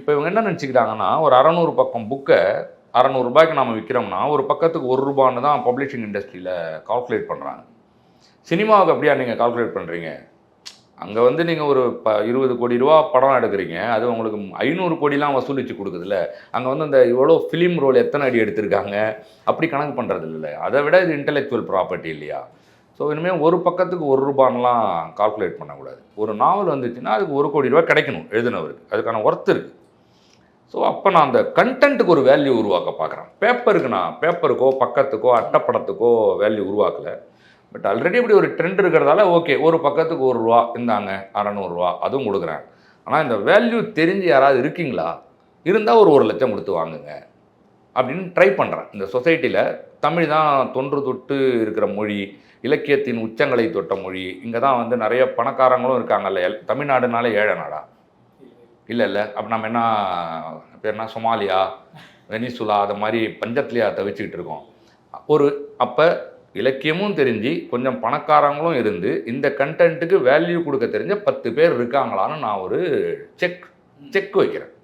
இப்போ இவங்க என்ன நினச்சிக்கிறாங்கன்னா, ஒரு 600 பக்கம் புக்கை 600 ரூபாய்க்கு நம்ம விற்கிறோம்னா, ஒரு பக்கத்துக்கு ₹1 தான் பப்ளிஷிங் இண்டஸ்ட்ரியில் கால்குலேட் பண்ணுறாங்க. சினிமாவுக்கு அப்படியா நீங்கள் கால்குலேட் பண்ணுறீங்க? அங்கே வந்து நீங்கள் ஒரு 20 கோடி ரூபா படம் எடுக்கிறீங்க, அது உங்களுக்கு 500 கோடிலாம் வசூலித்து கொடுக்குதுல்ல. அங்கே வந்து அந்த இவ்வளோ ஃபிலிம் ரோல் எத்தனை அடி எடுத்திருக்காங்க அப்படி கணக்கு பண்ணுறது இல்லை. அதை விட இது இன்டெலெக்சுவல் ப்ராப்பர்ட்டி இல்லையா? ஸோ இனிமேல் ஒரு பக்கத்துக்கு ₹1 கால்குலேட் பண்ணக்கூடாது. ஒரு நாவல் வந்துச்சுன்னா அதுக்கு 1 கோடி ரூபா கிடைக்கணும் எழுதினவருக்கு, அதுக்கான ஒர்த் இருக்குது. ஸோ அப்போ நான் அந்த கண்டென்ட்டுக்கு ஒரு வேல்யூ உருவாக்க பார்க்குறேன். பேப்பருக்கோ பக்கத்துக்கோ அட்டைப்படத்துக்கோ வேல்யூ உருவாக்கலை. பட் ஆல்ரெடி இப்படி ஒரு ட்ரெண்ட் இருக்கிறதால ஓகே, ஒரு பக்கத்துக்கு ₹1 இந்தாங்க, ₹600 அதுவும் கொடுக்குறேன். ஆனால் இந்த வேல்யூ தெரிஞ்சு யாராவது இருக்கீங்களா? இருந்தால் ஒரு 1,00,000 கொடுத்து வாங்குங்க அப்படின்னு ட்ரை பண்ணுறேன். இந்த சொசைட்டியில் தமிழ் தான் தொன்று தொட்டு இருக்கிற மொழி, இலக்கியத்தின் உச்சங்களை தொட்ட மொழி. இங்கே தான் வந்து நிறைய பணக்காரங்களும் இருக்காங்கல்ல. தமிழ்நாடுனாலே ஏழை நாடா? இல்லை. அப்போ நம்ம என்ன பேர்னா சொமாலியா, வெனிசுலா அது மாதிரி பஞ்சத்துலையா தவிச்சுக்கிட்டு இருக்கோம். அப்போ இலக்கியமும் தெரிஞ்சு கொஞ்சம் பணக்காரங்களும் இருந்து இந்த கண்டென்ட்டுக்கு வேல்யூ கொடுக்க தெரிஞ்ச 10 பேர் இருக்காங்களான்னு நான் ஒரு செக் வைக்கிறேன்.